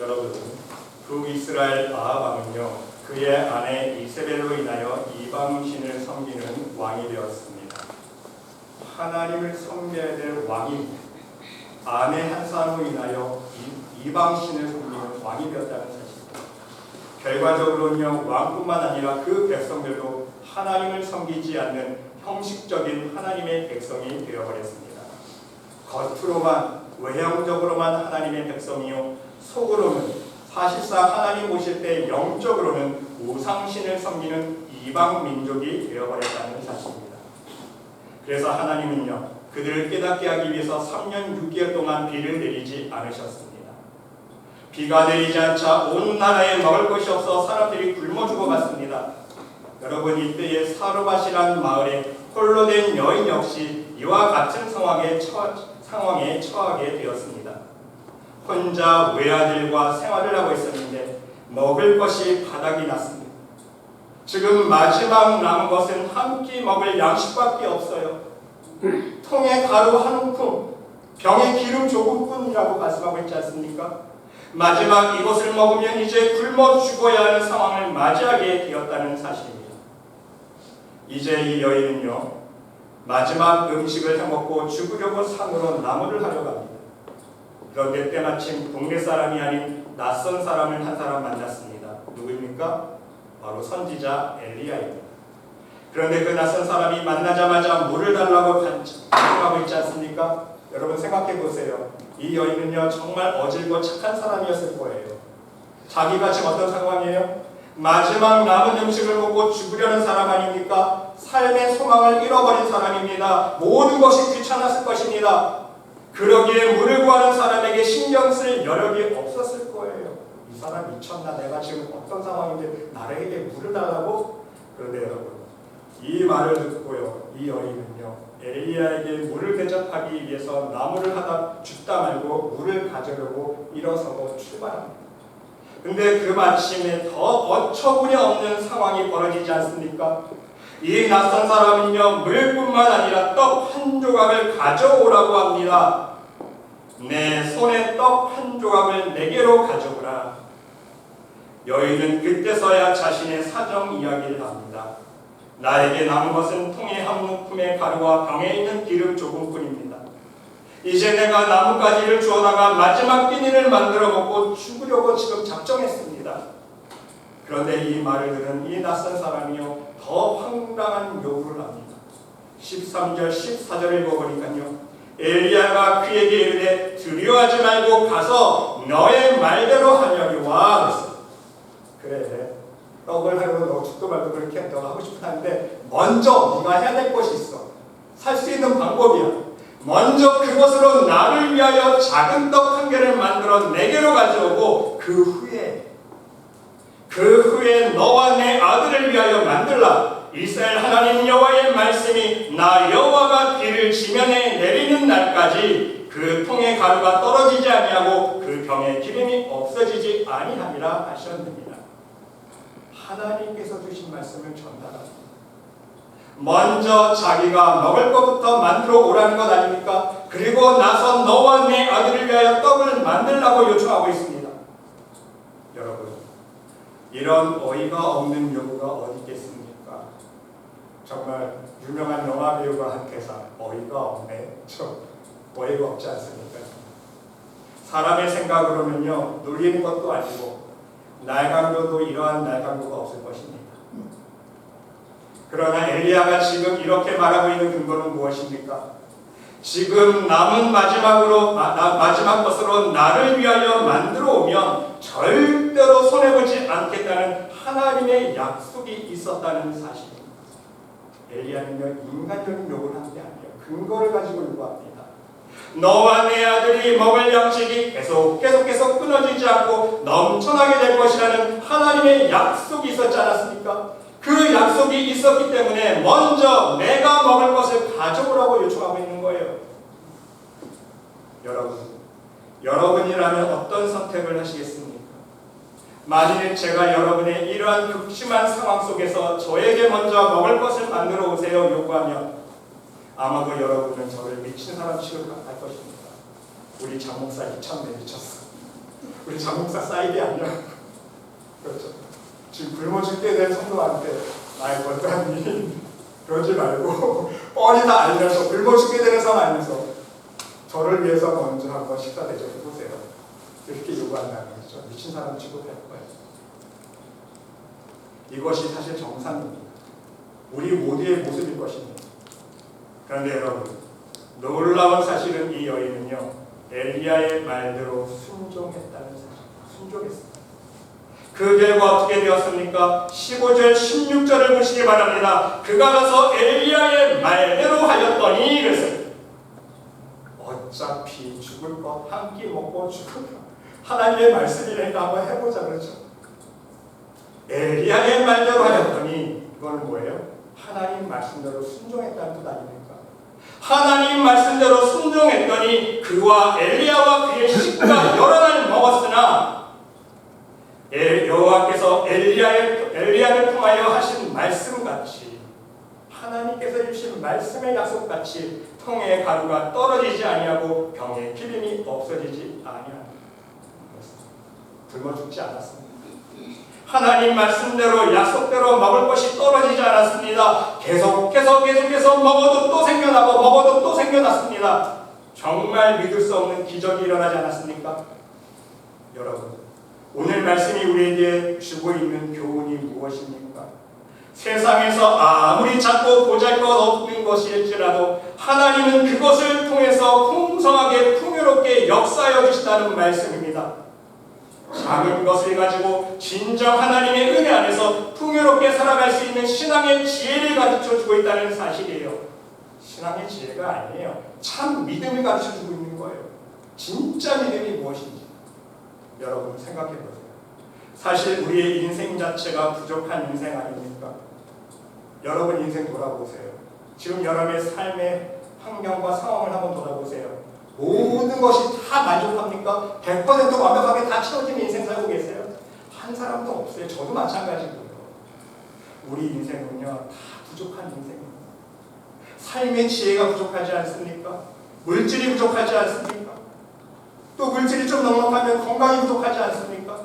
여러분, 북이스라엘 아합 왕은요, 그의 아내 이세벨로 인하여 이방신을 섬기는 왕이 되었습니다. 하나님을 섬겨야 될 왕이 아내 한 사람으로 인하여 이방신을 섬기는 왕이 되었다는 사실입니다. 결과적으로는요, 왕뿐만 아니라 그 백성들도 하나님을 섬기지 않는 형식적인 하나님의 백성이 되어버렸습니다. 겉으로만 외형적으로만 하나님의 백성이요, 속으로는 사실상 하나님 오실 때 영적으로는 우상신을 섬기는 이방 민족이 되어버렸다는 사실입니다. 그래서 하나님은요, 그들을 깨닫게 하기 위해서 3년 6개월 동안 비를 내리지 않으셨습니다. 비가 내리지 않자 온 나라에 먹을 것이 없어 사람들이 굶어 죽어갔습니다. 여러분, 이때에 사르밧이라는 마을에 홀로 된 여인 역시 이와 같은 상황에 처하게 되었습니다. 혼자 외아들과 생활을 하고 있었는데 먹을 것이 바닥이 났습니다. 지금 마지막 남은 것은 한 끼 먹을 양식밖에 없어요. 통에 가루 한 움큼, 병에 기름 조금뿐이라고 말씀하고 있지 않습니까? 마지막 이것을 먹으면 이제 굶어 죽어야 하는 상황을 맞이하게 되었다는 사실입니다. 이제 이 여인은요, 마지막 음식을 해먹고 죽으려고 산으로 나무를 하려 갑니다. 그런데 때마침 동네 사람이 아닌 낯선 사람을 한 사람 만났습니다. 누구입니까? 바로 선지자 엘리야입니다. 그런데 그 낯선 사람이 만나자마자 물을 달라고 간청하고 있지 않습니까? 여러분 생각해 보세요. 이 여인은요, 정말 어질고 착한 사람이었을 거예요. 자기가 지금 어떤 상황이에요? 마지막 남은 음식을 먹고 죽으려는 사람 아닙니까? 삶의 소망을 잃어버린 사람입니다. 모든 것이 귀찮았을 것입니다. 그러기에 물을 구하는 사람에게 신경 쓸 여력이 없었을 거예요. 이 사람 미쳤나? 내가 지금 어떤 상황인데 나에게 물을 달라고? 그런데 여러분, 이 말을 듣고요, 이 여인은요, 엘리야에게 물을 대접하기 위해서 나무를 하다 죽다 말고 물을 가져려고 일어서고 출발합니다. 근데 그 마침에 더 어처구니 없는 상황이 벌어지지 않습니까? 이 낯선 사람은요, 물뿐만 아니라 떡 한 조각을 가져오라고 합니다. 내 손에 떡 한 조각을 내게로 가져오라. 여인은 그때서야 자신의 사정 이야기를 합니다. 나에게 남은 것은 통에 한 움큼의 가루와 병에 있는 기름 조금뿐입니다. 이제 내가 나뭇가지를 주워다가 마지막 끼니를 만들어 먹고 죽으려고 지금 작정했습니다. 그런데 이 말을 들은 이 낯선 사람이요, 더 황당한 요구를 합니다. 13절 14절을 읽어보니까요, 엘리야가 그에게 이르되 두려워하지 말고 가서 너의 말대로 하려니와. 그래, 떡을 하려고 너 죽도 말도 그렇게 너가 하고 싶은 하는데 먼저 네가 해야 될 것이 있어. 살 수 있는 방법이야. 먼저 그것으로 나를 위하여 작은 떡 한 개를 만들어 내게로 가져오고 그 후에 너와 내 아들을 위하여 만들라. 이스라엘 하나님 여호와의 말씀이 나 여호와가 비를 지면에 내리는 날까지 그 통의 가루가 떨어지지 아니하고 그 병에 기름이 없어지지 아니하리라 하셨느니라. 하나님께서 주신 말씀을 전달합니다. 먼저 자기가 먹을 것부터 만들어 오라는 것 아닙니까? 그리고 나서 너와 내 아들을 위하여 떡을 만들라고 요청하고 있습니다. 여러분, 이런 어이가 없는 요구가 어디 있겠습니까? 정말 유명한 영화 배우가 한 대사, 어이가 없네. 어이가 없지 않습니까? 사람의 생각으로는요, 놀리는 것도 아니고 날강도도 이러한 날강도가 없을 것입니다. 그러나 엘리야가 지금 이렇게 말하고 있는 근거는 무엇입니까? 지금 남은 마지막 것으로 나를 위하여 만들어 오면 절대로 손해보지 않겠다는 하나님의 약속이 있었다는 사실입니다. 엘리야는요, 인간적인 요구를 한 게 아니에요. 근거를 가지고 요구합니다. 너와 내 아들이 먹을 양식이 계속 끊어지지 않고 넘쳐나게 될 것이라는 하나님의 약속이 있었지 않았습니까? 그 약속이 있었기 때문에 먼저 내가 먹을 것을 가져오라고 요청하고 있는 거예요. 여러분이라면 어떤 선택을 하시겠습니까? 만일 제가 여러분의 이러한 극심한 상황 속에서 저에게 먼저 먹을 것을 만들어 오세요 요구하면 아마도 여러분은 저를 미친 사람 취급할 것입니다. 우리 장 목사님 참 미쳤어. 우리 장목사 사이드 아니야? 그렇죠. 지금 굶어 죽게 된 성도한테 나의 권사님 그러지 말고 뻔히 다 알면서 굶어 죽게 되는 상황 알면서 저를 위해서 먼저 한번 식사 대접해보세요. 이렇게 요구한다는 거죠. 미친 사람 취급할 거예요. 이것이 사실 정상입니다. 우리 모두의 모습일 것입니다. 그런데 여러분, 놀라운 사실은 이 여인은요, 엘리야의 말대로 순종했다는 사실, 순종했습니다. 그 결과 어떻게 되었습니까? 15절, 16절을 보시기 바랍니다. 그가 가서 엘리야의 말대로 하였더니 그랬어요. 어차피 죽을 것 한 끼 먹고 죽을 것 하나님의 말씀이니까 한번 해보자 그러죠. 엘리야의 말대로 하였더니 이건 뭐예요? 하나님 말씀대로 순종했다는 뜻 아닙니까? 하나님 말씀대로 순종했더니 그와 엘리야와 그의 식구가 여러 날 먹었으나 여호와께서 엘리야를 통하여 하신 말씀같이 하나님께서 주신 말씀의 약속같이 통의 가루가 떨어지지 아니하고 병의 기름이 없어지지 아니하는 굶어 죽지 않았습니다. 하나님 말씀대로 약속대로 먹을 것이 떨어지지 않았습니다. 계속해서 먹어도 또 생겨나고 먹어도 또 생겨났습니다. 정말 믿을 수 없는 기적이 일어나지 않았습니까? 여러분, 오늘 말씀이 우리에게 주고 있는 교훈이 무엇입니까? 세상에서 아무리 작고 보잘것없는 것일지라도 하나님은 그것을 통해서 풍성하게 풍요롭게 역사하여 주시다는 말씀입니다. 작은 것을 가지고 진정 하나님의 은혜 안에서 풍요롭게 살아갈 수 있는 신앙의 지혜를 가르쳐주고 있다는 사실이에요. 신앙의 지혜가 아니에요. 참 믿음을 가르쳐주고 있는 거예요. 진짜 믿음이 무엇인지 여러분 생각해보세요. 사실 우리의 인생 자체가 부족한 인생 아닙니까? 여러분 인생 돌아보세요. 지금 여러분의 삶의 환경과 상황을 한번 돌아보세요. 모든 것이 다 만족합니까? 100% 완벽하게 다 채워진 인생 살고 계세요? 한 사람도 없어요. 저도 마찬가지고요. 우리 인생은요, 다 부족한 인생입니다. 삶의 지혜가 부족하지 않습니까? 물질이 부족하지 않습니까? 또 물질이 좀 넉넉하면 건강이 부족하지 않습니까?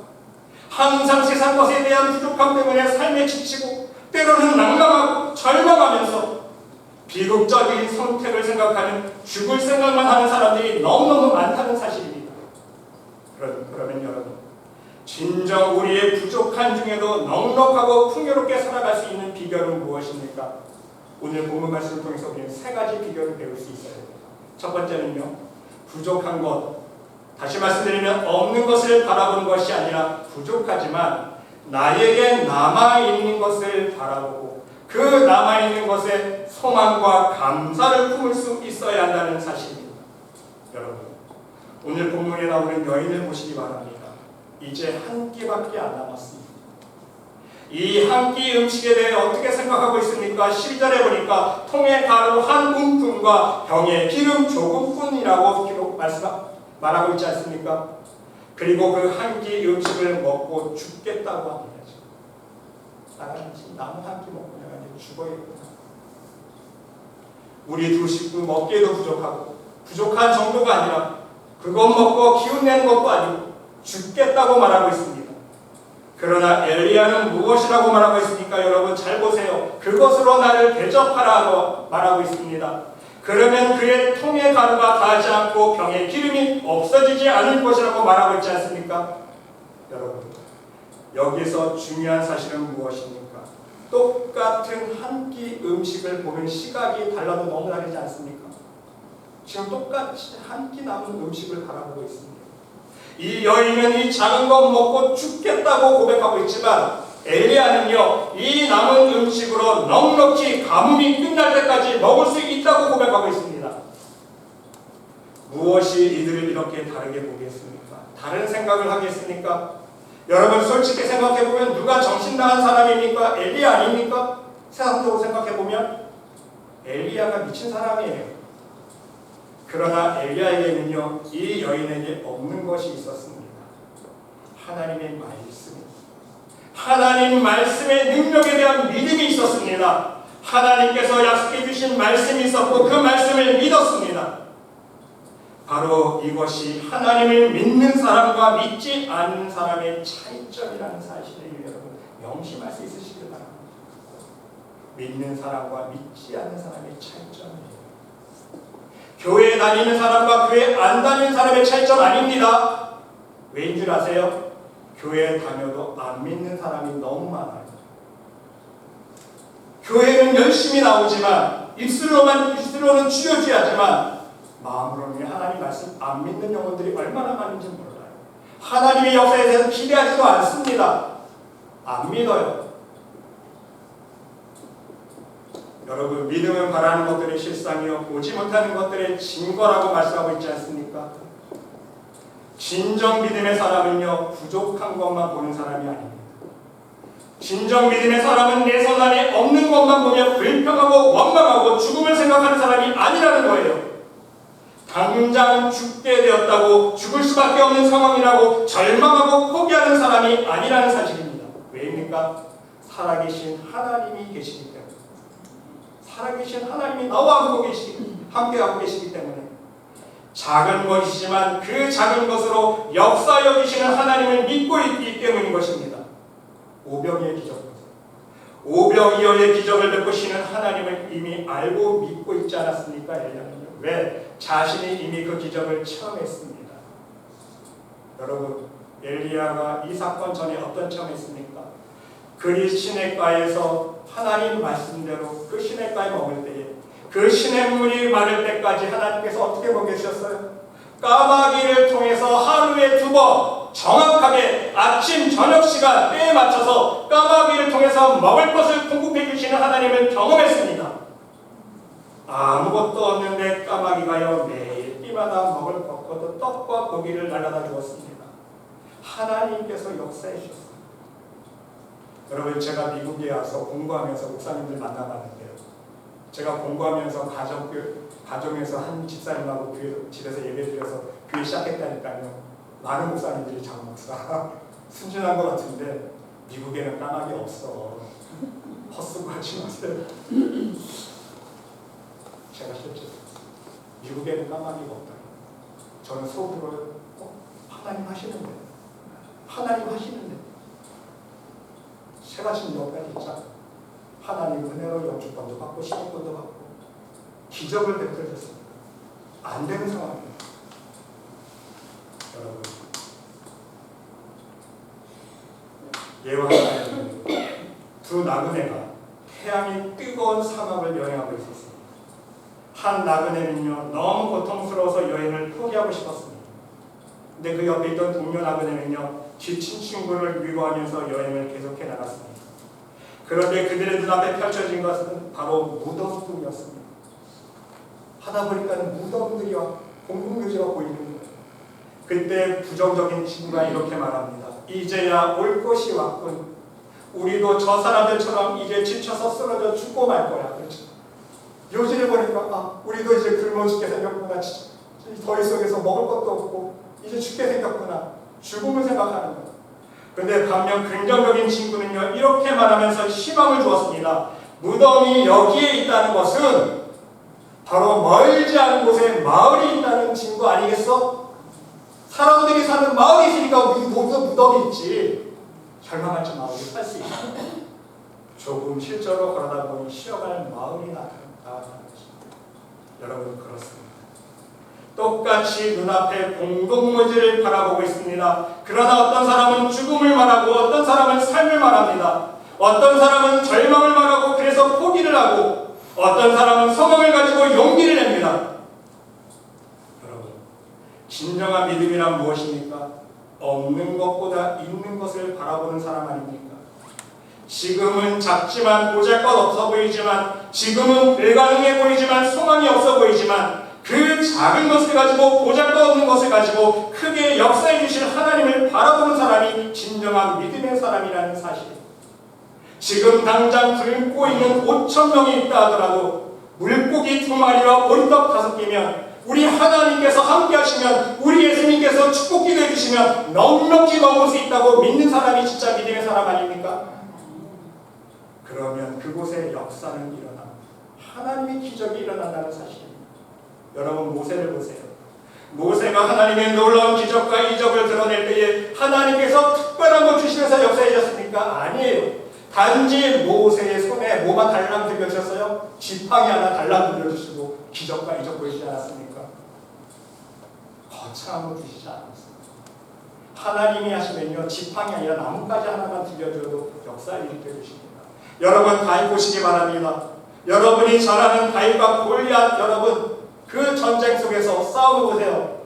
항상 세상 것에 대한 부족함 때문에 삶에 지치고 때로는 난감하고 절망하면서 비극적인 선택을 생각하는 죽을 생각만 하는 사람들이 너무너무 많다는 사실입니다. 그러면 여러분, 진정 우리의 부족한 중에도 넉넉하고 풍요롭게 살아갈 수 있는 비결은 무엇입니까? 오늘 본문 말씀을 통해서 우리는 세 가지 비결을 배울 수 있어야 됩니다. 첫 번째는요, 부족한 것, 다시 말씀드리면 없는 것을 바라보는 것이 아니라 부족하지만 나에게 남아있는 것을 바라보고 그 남아있는 것에 소망과 감사를 품을 수 있어야 한다는 사실입니다. 여러분, 오늘 본문에 나오는 여인을 보시기 바랍니다. 이제 한 끼밖에 안 남았습니다. 이 한 끼 음식에 대해 어떻게 생각하고 있습니까? 12절에 보니까 통의 가루 한 움큼과 병에 기름 조금뿐이라고 말하고 있지 않습니까? 그리고 그 한 끼 음식을 먹고 죽겠다고 합니다. 나는 지금 나무 한 끼 먹고 내가 이제 죽어야겠구나. 우리 두 식구 먹기에도 부족하고 부족한 정도가 아니라 그것 먹고 기운내는 것도 아니고 죽겠다고 말하고 있습니다. 그러나 엘리야는 무엇이라고 말하고 있습니까? 여러분 잘 보세요. 그것으로 나를 대접하라고 말하고 있습니다. 그러면 그의 통의 가루가 닿지 않고 병의 기름이 없어지지 않을 것이라고 말하고 있지 않습니까? 여러분, 여기서 중요한 사실은 무엇입니까? 똑같은 한 끼 음식을 보는 시각이 달라도 너무 다르지 않습니까? 지금 똑같이 한 끼 남은 음식을 바라보고 있습니다. 이 여인은 이 작은 것 먹고 죽겠다고 고백하고 있지만 엘리야는요, 이 남은 음식으로 넉넉히 가뭄이 끝날 때까지 먹을 수 있다고 고백하고 있습니다. 무엇이 이들을 이렇게 다르게 보겠습니까? 다른 생각을 하겠습니까? 여러분 솔직히 생각해보면 누가 정신 나간 사람입니까? 엘리야 아닙니까? 세상적으로 생각해보면 엘리야가 미친 사람이에요. 그러나 엘리야에게는요, 이 여인에게 없는 것이 있었습니다. 하나님의 말씀입니다. 하나님 말씀의 능력에 대한 믿음이 있었습니다. 하나님께서 약속해 주신 말씀이 있었고 그 말씀을 믿었습니다. 바로 이것이 하나님을 믿는 사람과 믿지 않는 사람의 차이점이라는 사실을 여러분 명심할 수 있으시길 바랍니다. 믿는 사람과 믿지 않는 사람의 차이점이에요. 교회 다니는 사람과 교회 안 다니는 사람의 차이점 아닙니다. 왜인 줄 아세요? 교회 다녀도 안 믿는 사람이 너무 많아요. 교회는 열심히 나오지만 입술로는 주여주야지만 마음으로는 하나님 말씀 안 믿는 영혼들이 얼마나 많은지 몰라요. 하나님의 역사에 대해서 기대하지도 않습니다. 안 믿어요. 여러분, 믿음은 바라는 것들의 실상이요 보지 못하는 것들의 증거라고 말씀하고 있지 않습니까? 진정 믿음의 사람은요 부족한 것만 보는 사람이 아닙니다. 진정 믿음의 사람은 내 손 안에 없는 것만 보며 불평하고 원망하고 죽음을 생각하는 사람이 아니라는 거예요. 당장 죽게 되었다고 죽을 수밖에 없는 상황이라고 절망하고 포기하는 사람이 아니라는 사실입니다. 왜입니까? 살아계신 하나님이 계시기 때문에. 살아계신 하나님이 나와 함께하고 계시기 때문에 작은 것이지만 그 작은 것으로 역사여 계시는 하나님을 믿고 있기 때문인 것입니다. 오병이의 기적, 오병이어의 기적을 베푸시는 하나님을 이미 알고 믿고 있지 않았습니까? 엘리야는요. 왜? 자신이 이미 그 기적을 체험했습니다. 여러분, 엘리야가 이 사건 전에 어떤 체험했습니까? 그리 시냇가에서 하나님 말씀대로 그 시냇가에 머물 때에 그 시냇물이 마를 때까지 하나님께서 어떻게 먹여주셨어요? 까마귀를 통해서 하루에 2번 정확하게 아침 저녁 시간 때에 맞춰서 까마귀를 통해서 먹을 것을 공급해 주시는 하나님을 경험했습니다. 아무것도 없는데 까마귀가요 매일 끼마다 먹을 것과 떡과 고기를 날라다 주었습니다. 하나님께서 역사해 주셨습니다. 여러분, 제가 미국에 와서 공부하면서 목사님들 만나봤는데요. 제가 공부하면서 가정에서 한 집사님하고 집에서 예배드려서 교회 시작했다니까요. 많은 목사님들이 장 목사 순진한 것 같은데 미국에는 까마귀 없어. 헛수고하지 마세요. 제가 실제 미국에는 까마귀가 없다. 저는 속으로 하나님 하시는데 제가 지금 여기까지 있잖아요. 하나님 은혜로 영주권도 받고 시민권도 받고 기적을 베풀어줬습니다. 안 되는 상황입니다. 여러분, 예화는 2 나그네가 태양이 뜨거운 사막을 여행하고 있었습니다. 한 나그네는요 너무 고통스러워서 여행을 포기하고 싶었습니다. 근데 그 옆에 있던 동료 나그네는요 지친 친구를 위로하면서 여행을 계속해 나갔습니다. 그런데 그들의 눈앞에 펼쳐진 것은 바로 무덤뿐이었습니다. 하다 보니까는 무덤들이와 공동묘지가 보이는 거예요. 그때 부정적인 친구가 이렇게 말합니다. 이제야 올 것이 왔군. 우리도 저 사람들처럼 이제 지쳐서 쓰러져 죽고 말 거야. 그렇죠? 요지를 보니까 우리도 이제 굶어 죽게 생겼구나. 더위 속에서 먹을 것도 없고 이제 죽게 생겼구나. 죽음을 생각하는 거예요. 그런데 반면 긍정적인 친구는요 이렇게 말하면서 희망을 주었습니다. 무덤이 여기에 있다는 것은 바로 멀지 않은 곳에 마을이 있다는 친구 아니겠어? 사람들이 사는 마을이 있으니까 우리 무덤이 있지. 절망하지 마. 우리 살 수 있어. 조금 실제로 걸어다 보니 쉬어갈 마을이 나타나는 것입니다. 여러분, 그렇습니다. 똑같이 눈앞에 공동묘지를 바라보고 있습니다. 그러나 어떤 사람은 죽음을 말하고 어떤 사람은 삶을 말합니다. 어떤 사람은 절망을 말하고 그래서 포기를 하고 어떤 사람은 소망을 가지고 용기를 냅니다. 여러분, 진정한 믿음이란 무엇입니까? 없는 것보다 있는 것을 바라보는 사람 아닙니까? 지금은 작지만 보잘것없어 보이지만 지금은 불가능해 보이지만 소망이 없어 보이지만 그 작은 것을 가지고 보잘것없는 것을 가지고 크게 역사해 주실 하나님을 바라보는 사람이 진정한 믿음의 사람이라는 사실입니다. 지금 당장 굶고 있는 5,000명이 있다 하더라도 물고기 2마리와 보리떡 5개면 우리 하나님께서 함께 하시면 우리 예수님께서 축복기도 해주시면 넉넉히 넘을 수 있다고 믿는 사람이 진짜 믿음의 사람 아닙니까? 그러면 그곳에 역사는 일어납니다. 하나님의 기적이 일어난다는 사실입니다. 여러분, 모세를 보세요. 모세가 하나님의 놀라운 기적과 이적을 드러낼 때에 하나님께서 특별한 것 주시면서 역사해 주셨습니까? 아니에요. 단지 모세의 손에 뭐가 달랑 들려주셨어요? 지팡이 하나 달랑 들려주시고 기적과 이적 보이지 않았습니까? 거창한 거 주시지 않았습니다. 하나님이 하시면요, 지팡이 아니라 나뭇가지 하나만 들려줘도 역사를 일으켜 주십니다. 여러분, 다윗 보시기 바랍니다. 여러분이 잘 아는 다윗과 골리앗, 여러분 그 전쟁 속에서 싸움을 보세요.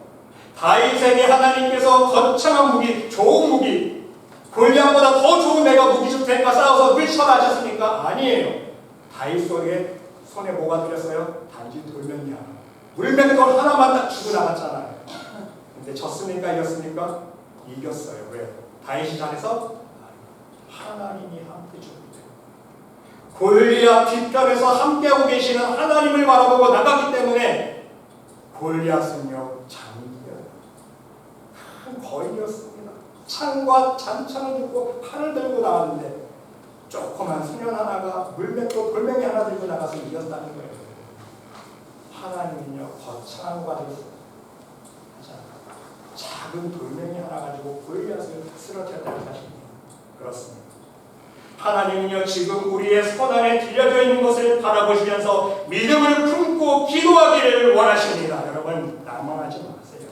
다윗에게 하나님께서 거창한 무기, 좋은 무기, 골리앗보다 더 좋은 내가 무기 줄 테니까 싸워서 물쳐라 하셨습니까? 아니에요. 다윗 손에 뭐가 들렸어요? 단지 돌멩이 하나. 물맷돌 하나만 딱 주고 나갔잖아요. 근데 졌습니까? 이겼습니까? 이겼어요. 왜? 다윗이 잘해서? 하나님이 함께 줍니다. 골리앗 뒷편에서 함께하고 계시는 하나님을 바라보고 나갔기 때문에 골리앗은요, 장기예요. 큰 거인이었습니다. 창과 잔창을 들고 팔을 들고 나왔는데 조그만 소년 하나가 물맷돌 돌멩이 하나 들고 나가서 이겼다는 거예요. 하나님은요, 거창한 거 가지고 작은 돌멩이 하나 가지고 골리앗을 쓰러뜨렸다는 사실입니다. 그렇습니다. 하나님은요, 지금 우리의 손 안에 들려져 있는 것을 바라보시면서 믿음을 품고 기도하기를 원하십니다. 여러분, 낭망하지 마세요.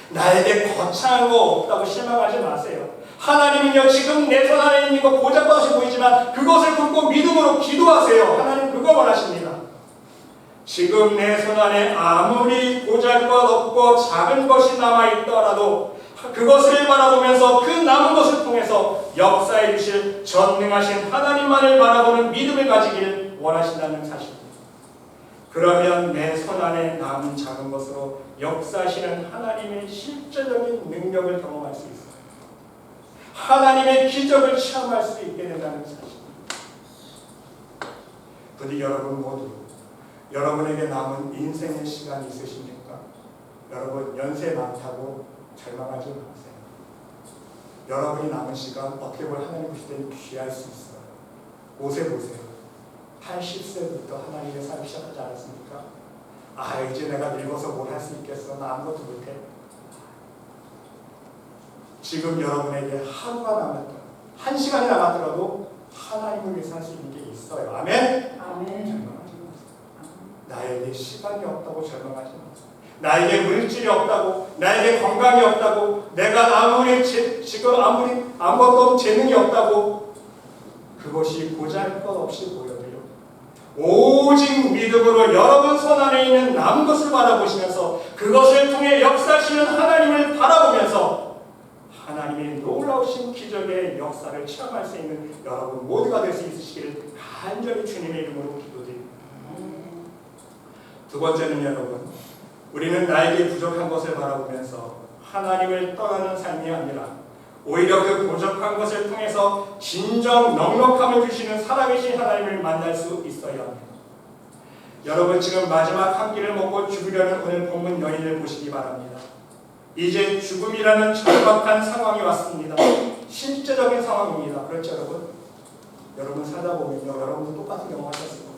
나에게 거창한 거 없다고 실망하지 마세요. 하나님은요, 지금 내 손 안에 있는 거 보잘것없이 보이지만 그것을 품고 믿음으로 기도하세요. 하나님 그거 원하십니다. 지금 내 손 안에 아무리 보잘것없고 작은 것이 남아있더라도 그것을 바라보면서 그 남은 것을 통해서 역사해 주실 전능하신 하나님만을 바라보는 믿음을 가지기를 원하신다는 사실입니다. 그러면 내 손 안에 남은 작은 것으로 역사하시는 하나님의 실제적인 능력을 경험할 수 있어요. 하나님의 기적을 체험할 수 있게 된다는 사실입니다. 부디 여러분 모두 여러분에게 남은 인생의 시간이 있으십니까? 여러분, 연세 많다고 절망하지 마세요. 여러분이 남은 시간 어떻게 보면 하나님 보실 때는 귀할 수 있어요. 모세 보세요. 80세부터 하나님의 삶을 시작하지 않았습니까? 아, 이제 내가 늙어서 뭘 할 수 있겠어. 나 아무것도 못해. 지금 여러분에게 하루가 남았다, 한 시간이 남았더라도 하나님을 위해서 할 수 있는 게 있어요. 아멘? 아멘. 절망하지 마세요. 나에게 시간이 없다고 절망하지 마세요. 나에게 물질이 없다고, 나에게 건강이 없다고, 내가 아무리 지금 아무것도 재능이 없다고, 그것이 보잘것없이 보여도요, 오직 믿음으로 여러분 손 안에 있는 남은 것을 바라보시면서 그것을 통해 역사하시는 하나님을 바라보면서 하나님의 놀라우신 기적의 역사를 체험할 수 있는 여러분 모두가 될 수 있으시기를 간절히 주님의 이름으로 기도드립니다. 두 번째는 여러분, 우리는 나에게 부족한 것을 바라보면서 하나님을 떠나는 삶이 아니라 오히려 그 부족한 것을 통해서 진정 넉넉함을 주시는 살아계신 하나님을 만날 수 있어야 합니다. 여러분, 지금 마지막 한 끼를 먹고 죽으려는 오늘 본문 여인을 보시기 바랍니다. 이제 죽음이라는 절박한 상황이 왔습니다. 실제적인 상황입니다. 그렇죠, 여러분? 여러분 살다 보면요, 여러분도 똑같은 경험하셨을 거예요.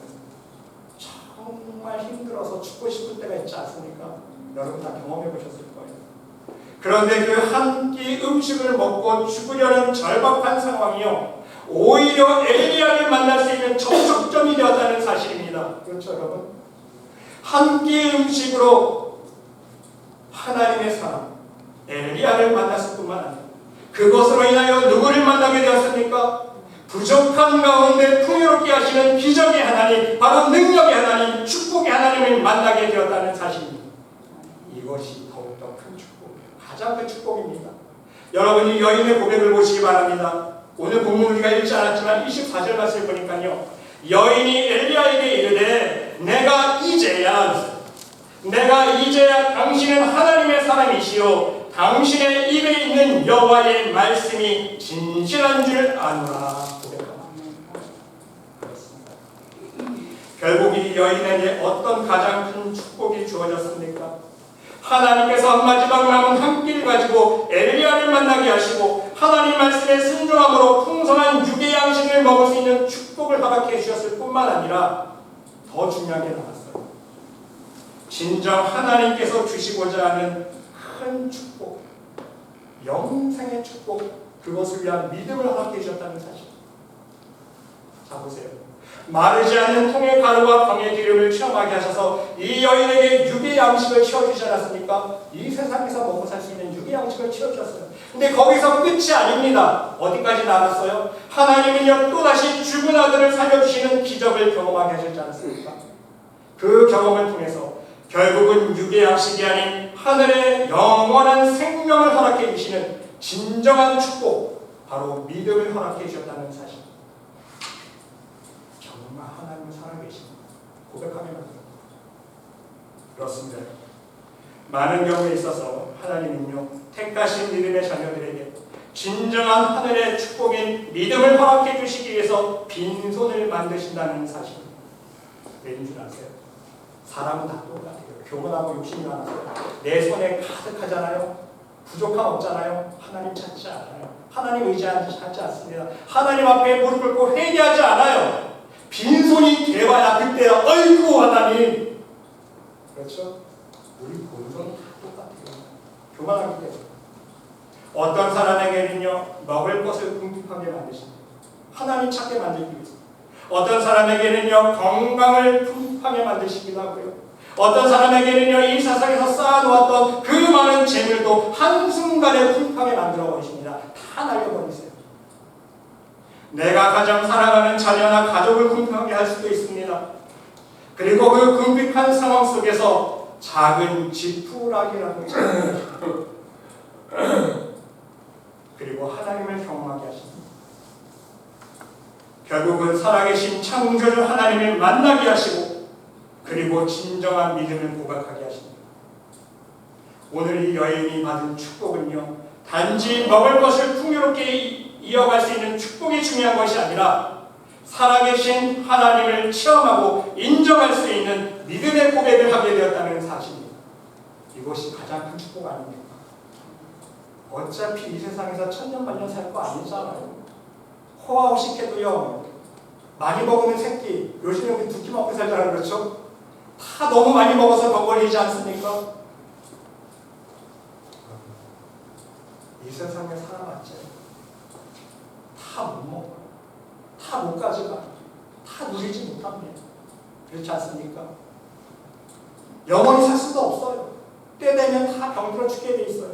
정말 힘들어서 죽고 싶을 때가 있지 않습니까? 여러분 다 경험해 보셨을 거예요. 그런데 그 한 끼 음식을 먹고 죽으려는 절박한 상황이요, 오히려 엘리야를 만날 수 있는 접촉점이 되었다는 사실입니다. 그렇죠, 여러분? 한 끼 음식으로 하나님의 사람 엘리야를 만났을 뿐만 아니라 그것으로 인하여 누구를 만나게 되었습니까? 부족한 가운데 풍요롭게 하시는 기적의 하나님, 바로 능력의 하나님, 축복의 하나님을 만나게 되었다는 사실입니다. 이것이 더욱더 큰 축복이에요. 가장 큰 축복입니다. 여러분이 여인의 고백을 보시기 바랍니다. 오늘 본문 우리가 읽지 않았지만 24절 말씀을 보니까요, 여인이 엘리야에게 이르되 내가 이제야 당신은 하나님의 사람이시요 당신의 입에 있는 여호와의 말씀이 진실한 줄 아노라. 결국 이 여인에게 어떤 가장 큰 축복이 주어졌습니까? 하나님께서 마지막 남은 한 끼를 가지고 엘리야를 만나게 하시고 하나님 말씀에 순종함으로 풍성한 육의 양식을 먹을 수 있는 축복을 허락해 주셨을 뿐만 아니라 더 중요한 게 나왔어요. 진정 하나님께서 주시고자 하는 큰 축복, 영생의 축복, 그것을 위한 믿음을 허락해 주셨다는 사실. 자 보세요. 마르지 않는 통의 가루와 병의 기름을 체험하게 하셔서 이 여인에게 육의 양식을 채워주지 않았습니까? 이 세상에서 먹고 살 수 있는 육의 양식을 채워주셨어요. 근데 거기서 끝이 아닙니다. 어디까지 나갔어요? 하나님은요 또다시 죽은 아들을 살려주시는 기적을 경험하게 하셨지 않았습니까? 그 경험을 통해서 결국은 육의 양식이 아닌 하늘의 영원한 생명을 허락해 주시는 진정한 축복, 바로 믿음을 허락해 주셨다는 사실. 정말 하나님은 살아계십니다. 고백하면 안 돼요. 그렇습니다. 많은 경우에 있어서 하나님은요 택하신 믿음의 자녀들에게 진정한 하늘의 축복인 믿음을 허락해 주시기 위해서 빈손을 만드신다는 사실. 왜인 줄 아세요? 사람은 다 똑같아요. 교만하고 욕심이 많아서 내 손에 가득하잖아요. 부족함 없잖아요. 하나님 찾지 않아요. 하나님 의지하지 않습니다. 하나님 앞에 무릎 꿇고 회개하지 않아요. 빈손이 돼봐야 그때야 어이구 하나님. 그렇죠? 우리 본성은 다 똑같아요. 교만하기 때문에. 어떤 사람에게는요 먹을 것을 궁핍하게 만드십니다. 하나님 찾게 만들기 위해서. 어떤 사람에게는요 건강을 궁핍하게 만드시기도 하고요. 어떤 사람에게는요 이 세상에서 쌓아놓았던 그 많은 재물도 한순간에 궁핍하게 만들어버리십니다. 다 날려버리세요. 내가 가장 사랑하는 자녀나 가족을 궁핍하게 할 수도 있습니다. 그리고 그 궁핍한 상황 속에서 작은 지푸라기라고 그리고 하나님을 경험하게 하십니다. 결국은 살아계신 창조주 하나님을 만나게 하시고 그리고 진정한 믿음을 고백하게 하십니다. 오늘 이 여인이 받은 축복은요 단지 먹을 것을 풍요롭게 이어갈 수 있는 축복이 중요한 것이 아니라 살아계신 하나님을 체험하고 인정할 수 있는 믿음의 고백을 하게 되었다는 사실입니다. 이것이 가장 큰 축복 아닙니까? 어차피 이 세상에서 천년만년 살 거 아니잖아요. 호화호식해도요 많이 먹으면 새끼, 요즘에 우리 두 끼 먹고 살잖아요. 그렇죠? 다 너무 많이 먹어서 더 걸리지 않습니까? 이 세상에 살아봤자 다 못 먹어요. 다 못 가져가. 다 누리지 못합니다. 그렇지 않습니까? 영원히 살 수도 없어요. 때 되면 다 병들어 죽게 돼 있어요.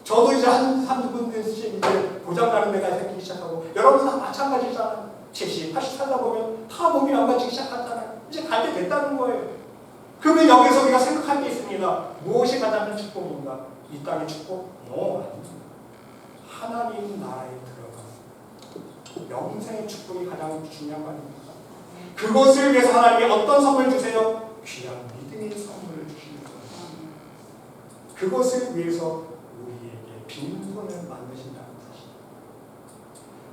저도 이제 한두 군데씩 이제 고장나는 데가 생기기 시작하고, 여러분 다 마찬가지잖아요. 70, 80 살다 보면 다 몸이 망가지기 시작하잖아요. 이제 갈 때 됐다는 거예요. 그러면 여기서 우리가 생각할 게 있습니다. 무엇이 가장 큰 축복인가? 이 땅의 축복? 하나님 나라에 들어가서 영생의 축복이 가장 중요한 거 아닙니까? 그것을 위해서 하나님이 어떤 선물을 주세요? 귀한 믿음의 선물을 주시는 거예요. 그것을 위해서 우리에게 빈손을 만드신다는 사실.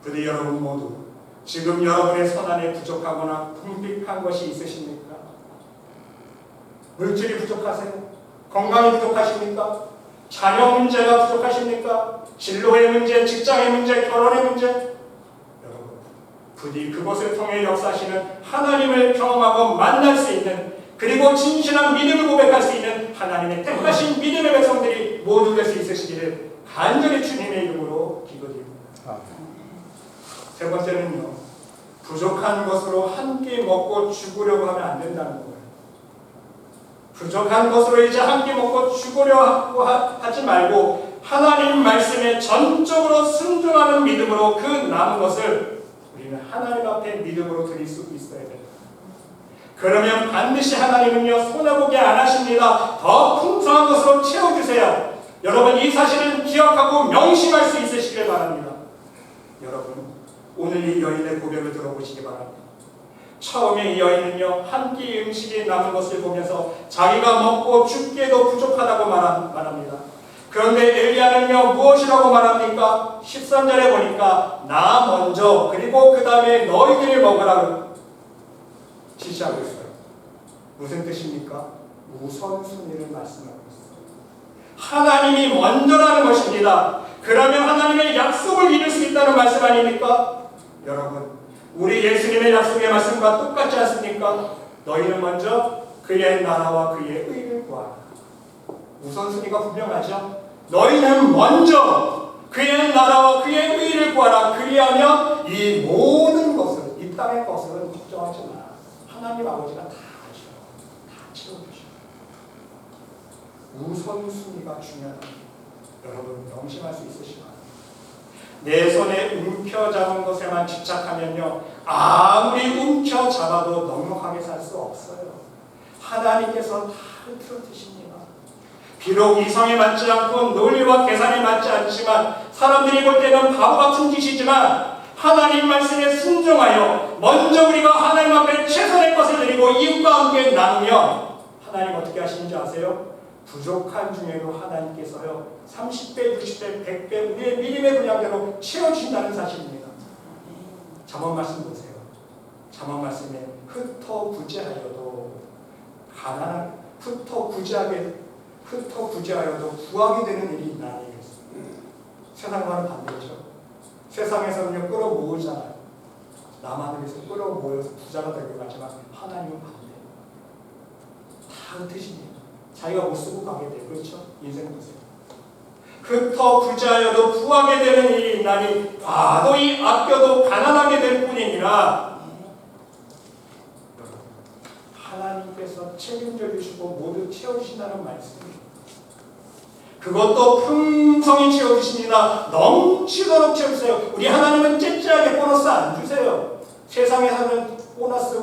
부디 여러분 모두 지금 여러분의 손안에 부족하거나 궁핍한 것이 있으십니까? 물질이 부족하세요? 건강이 부족하십니까? 자녀 문제가 부족하십니까? 진로의 문제, 직장의 문제, 결혼의 문제? 여러분, 부디 그것을 통해 역사하시는 하나님을 경험하고 만날 수 있는, 그리고 진실한 믿음을 고백할 수 있는 하나님의 택하신 믿음의 백성들이 모두 될 수 있으시기를 간절히 주님의 이름으로 기도드립니다. 세 번째는요, 부족한 것으로 한 끼 먹고 죽으려고 하면 안 된다는 거예요. 부족한 것으로 이제 한 끼 먹고 죽으려고 하지 말고 하나님 말씀에 전적으로 순종하는 믿음으로 그 남은 것을 우리는 하나님 앞에 믿음으로 드릴 수 있어야 돼요. 그러면 반드시 하나님은요 손해보게 안 하십니다. 더 풍성한 것으로 채워주세요. 여러분 이 사실을 기억하고 명심할 수 있으시길 바랍니다. 여러분 오늘 이 여인의 고백을 들어보시기 바랍니다. 처음에 이 여인은요 한 끼 음식이 남은 것을 보면서 자기가 먹고 죽기에도 부족하다고 말합니다. 그런데 엘리야는요 무엇이라고 말합니까? 13절에 보니까 나 먼저 그리고 그 다음에 너희들이 먹으라고 지시하고 있어요. 무슨 뜻입니까? 우선순위를 말씀하고 있어요. 하나님이 먼저라는 것입니다. 그러면 하나님의 약속을 이룰 수 있다는 말씀 아닙니까? 여러분 우리 예수님의 약속의 말씀과 똑같지 않습니까? 너희는 먼저 그의 나라와 그의 의를 구하라. 우선순위가 분명하죠. 너희는 먼저 그의 나라와 그의 의를 구하라. 그리하면 이 모든 것을, 이 땅의 것은 걱정하지 마라. 하나님 아버지가 다 하셔요. 다 채워주셔요. 우선순위가 중요합니다. 여러분 명심할 수 있으시나요? 내 손에 움켜잡은 것에만 집착하면요, 아무리 움켜잡아도 넉넉하게 살 수 없어요. 하나님께서 다 흐트러뜨십니다. 비록 이성에 맞지 않고 논리와 계산에 맞지 않지만, 사람들이 볼 때는 바보 같은 짓이지만, 하나님 말씀에 순종하여 먼저 우리가 하나님 앞에 최선의 것을 드리고 이웃과 함께 나누면 하나님 어떻게 하시는지 아세요? 부족한 중에도 하나님께서요 30배, 60배, 100배 우리의 믿음의 분량대로 채워주신다는 사실입니다. 잠언 말씀 보세요. 잠언 말씀에 흩어 구제하여도 구하게 되는 일이 있나니 그랬습니다. 세상과는 반대죠. 세상에서는요 끌어모으잖아요. 남하늘에서 끌어모여서 부자가 되려고 하지만 하나님은 반대. 다 흩으십니다. 자기가 못 쓰고 가게 돼요. 그렇죠? 인생 보세요. 흩어 부자여도 부하게 되는 일이 있나니 과도히 아껴도 가난하게 될 뿐이니라. 하나님께서 책임져 주시고 모두 채워주신다는 말씀입니다. 그것도 풍성히 채워주십니다. 넘치도록 채우세요. 우리 하나님은 째째하게 보너스 안 주세요. 세상에서는 보너스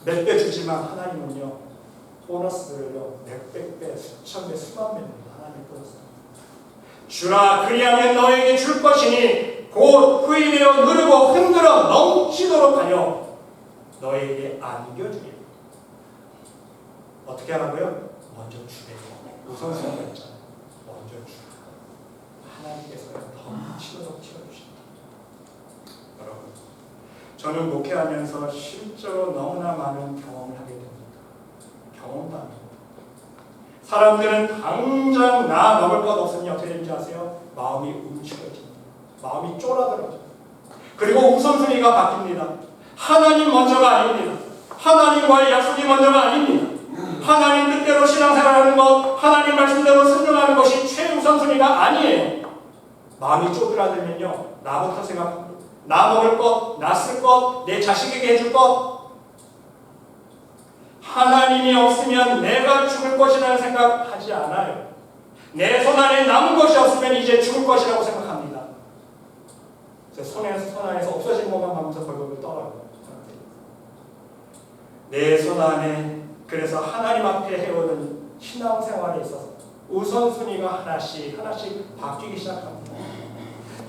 몇 배 주지만 하나님은요 보너스를요 몇백 배, 수천 배, 수만 배입니다. 하나님 보너스. 주라 그리하면 너에게 줄 것이니 곧 후일되어 누르고 흔들어 넘치도록 하여 너에게 안겨주리라. 어떻게 하라고요? 먼저 주래요. 우선순위가 있잖아요. 먼저 주라. 하나님께서요 넘치도록 채워주신다. 여러분, 저는 목회하면서 실제로 너무나 많은 경험을 하게 됩니다. 경험도 안 됩니다. 사람들은 당장 나 먹을 것 없으니 어떻게 되는지 아세요? 마음이 움츠러집니다. 마음이 쪼라들어져요. 그리고 우선순위가 바뀝니다. 하나님 먼저가 아닙니다. 하나님과의 약속이 먼저가 아닙니다. 하나님 뜻대로 신앙생활하는 것, 하나님 말씀대로 순종하는 것이 최우선순위가 아니에요. 마음이 쪼그라들면요 나부터 생각합니다. 나 먹을 것, 나 쓸 것, 내 자식에게 해줄 것. 하나님이 없으면 내가 죽을 것이라는 생각하지 않아요. 내 손 안에 남은 것이 없으면 이제 죽을 것이라고 생각합니다. 손 안에서 없어진 것만 보면서 벌벌 떨어요. 내 손 안에 그래서 하나님 앞에 해오는 신앙생활에 있어서 우선순위가 하나씩 바뀌기 시작합니다.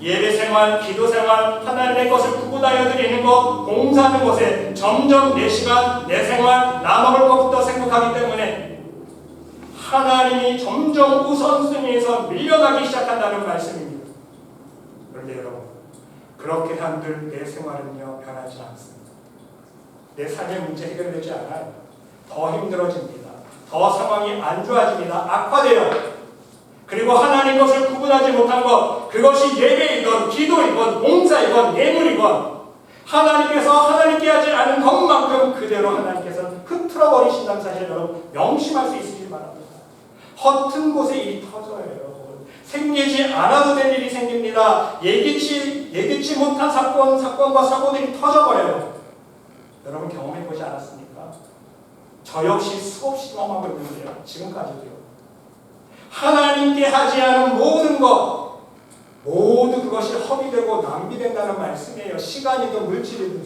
예배생활, 기도생활, 하나님의 것을 구분하여 드리는 것, 봉사하는 것에 점점 내 시간, 내 생활, 나 먹을 것부터 생각하기 때문에 하나님이 점점 우선순위에서 밀려나기 시작한다는 말씀입니다. 그런데 여러분, 그렇게 한들 내 생활은요 변하지 않습니다. 내 삶의 문제 해결되지 않아요. 더 힘들어집니다. 더 상황이 안 좋아집니다. 악화돼요. 그리고 하나님 것을 구분하지 못한 것, 그것이 예배이건 기도이건 봉사이건 예물이건 하나님께서 하나님께 하지 않은 것만큼 그대로 하나님께서는 흐트러버리신다는 사실 여러분 명심할 수 있으길 바랍니다. 허튼 곳에 일이 터져요. 여러분. 생기지 않아도 될 일이 생깁니다. 예기치 못한 사건과 사고들이 터져버려요. 여러분 경험해보지 않았습니까? 저 역시 수없이 경험하고 있는데요. 지금까지도요. 하나님께 하지 않은 모든 것, 모두 그것이 허비되고 낭비된다는 말씀이에요. 시간이든 물질이든.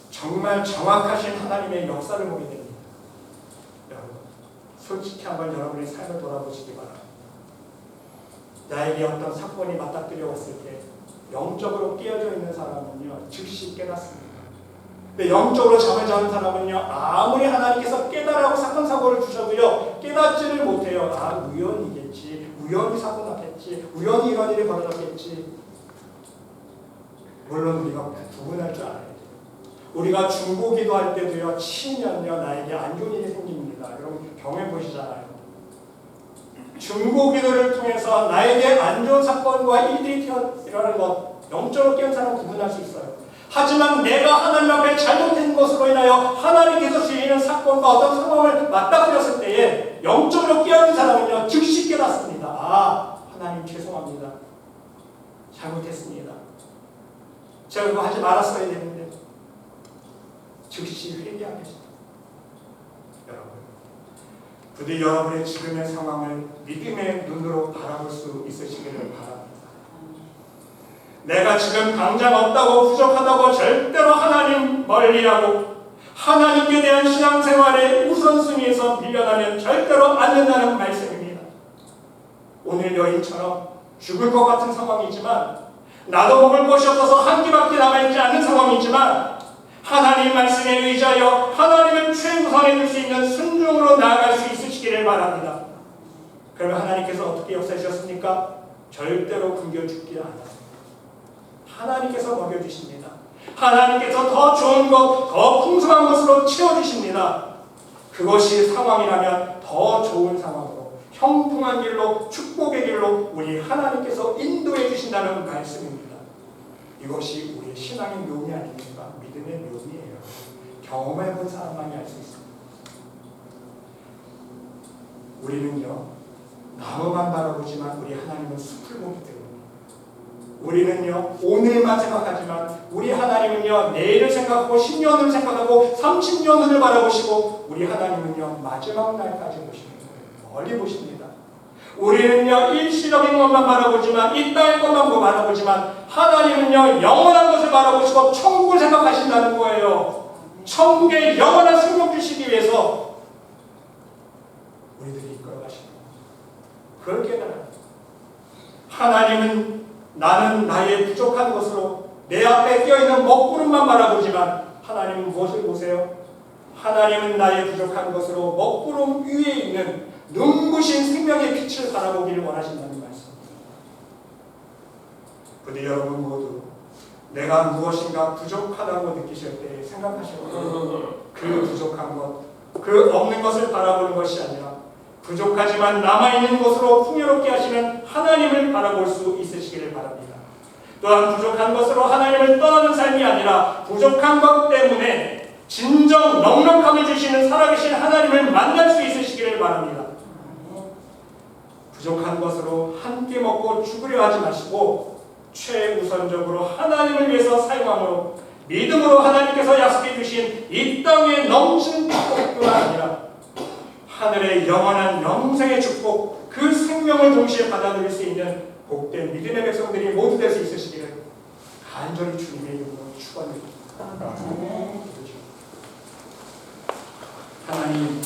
정말 정확하신 하나님의 역사를 보게 됩니다. 여러분, 솔직히 한번 여러분의 삶을 돌아보시기 바랍니다. 나에게 어떤 사건이 맞닥뜨려 왔을 때 영적으로 깨어져 있는 사람은요 즉시 깨닫습니다. 근데 영적으로 잠을 자는 사람은요 아무리 하나님께서 깨달으라고 사건 사고를 주셔도요 깨닫지를 못해요. 아 우연이겠지, 우연히 사고 났겠지, 우연히 이런 일이 벌어졌겠지. 물론 우리가 구분할 줄 알아야 돼요. 우리가 중보기도 할 때도요 치면요 나에게 안 좋은 일이 생깁니다. 여러분 경험해 보시잖아요. 중보기도를 통해서 나에게 안 좋은 사건과 일들이 일어나는 것, 영적으로 깨운 사람은 구분할 수 있어요. 하지만 내가 하나님 앞에 잘못된 것으로 인하여 하나님께서 주시는 사건과 어떤 상황을 맞닥뜨렸을 때에 영적으로 깨어있는 사람은요 즉시 깨닫습니다. 아, 하나님 죄송합니다. 잘못했습니다. 제가 그거 하지 말았어야 되는데 즉시 회개하겠습니다. 여러분, 부디 여러분의 지금의 상황을 믿음의 눈으로 바라볼 수 있으시기를 바랍니다. 내가 지금 당장 없다고 부족하다고 절대로 하나님 멀리하고 하나님께 대한 신앙생활의 우선순위에서 밀려나면 절대로 안 된다는 말씀입니다. 오늘 여인처럼 죽을 것 같은 상황이지만 나도 먹을 것이 없어서 한 끼밖에 남아있지 않은 상황이지만 하나님 말씀에 의지하여 하나님을 최우선에 둘 수 있는 순종으로 나아갈 수 있으시기를 바랍니다. 그러면 하나님께서 어떻게 역사하셨습니까? 절대로 굶겨 죽지 않았습니다. 하나님께서 먹여주십니다. 하나님께서 더 좋은 것, 더 풍성한 것으로 채워주십니다. 그것이 상황이라면 더 좋은 상황으로, 형통한 길로, 축복의 길로 우리 하나님께서 인도해 주신다는 말씀입니다. 이것이 우리의 신앙의 묘미 아닙니까? 믿음의 묘미예요. 경험해본 사람만이 알 수 있습니다. 우리는요, 나무만 바라보지만 우리 하나님은 숲을 보기 때문에 우리는요 오늘만 생각하지만 우리 하나님은요 내일을 생각하고 10년을 생각하고 30년 후를 바라보시고 우리 하나님은요 마지막 날까지 보시는 거예요. 멀리 보십니다. 우리는요 일시적인 것만 바라보지만 이 땅의 것만 바라보지만 하나님은요 영원한 것을 바라보시고 천국을 생각하신다는 거예요. 천국의 영원한 생명 주시기 위해서 우리들이 이끌어가시는 거예요. 그걸 깨달아요. 하나님은 나는 나의 부족한 것으로 내 앞에 껴있는 먹구름만 바라보지만 하나님은 무엇을 보세요? 하나님은 나의 부족한 것으로 먹구름 위에 있는 눈부신 생명의 빛을 바라보기를 원하신다는 말씀입니다. 부디 여러분 모두 내가 무엇인가 부족하다고 느끼실 때 생각하시고 그 부족한 것, 그 없는 것을 바라보는 것이 아니라 부족하지만 남아있는 것으로 풍요롭게 하시는 하나님을 바라볼 수 있으시기를 바랍니다. 또한 부족한 것으로 하나님을 떠나는 삶이 아니라 부족한 것 때문에 진정 넉넉함을 주시는 살아계신 하나님을 만날 수 있으시기를 바랍니다. 부족한 것으로 한 끼 먹고 죽으려 하지 마시고 최우선적으로 하나님을 위해서 사용함으로 믿음으로 하나님께서 약속해 주신 이 땅에 넘치는 축복뿐만 아니라 하늘의 영원한 영생의 축복, 그 생명을 동시에 받아들일 수 있는 복된 믿음의 백성들이 모두 될 수 있으시기를 간절히 주님의 이름으로 축원드립니다. 하나님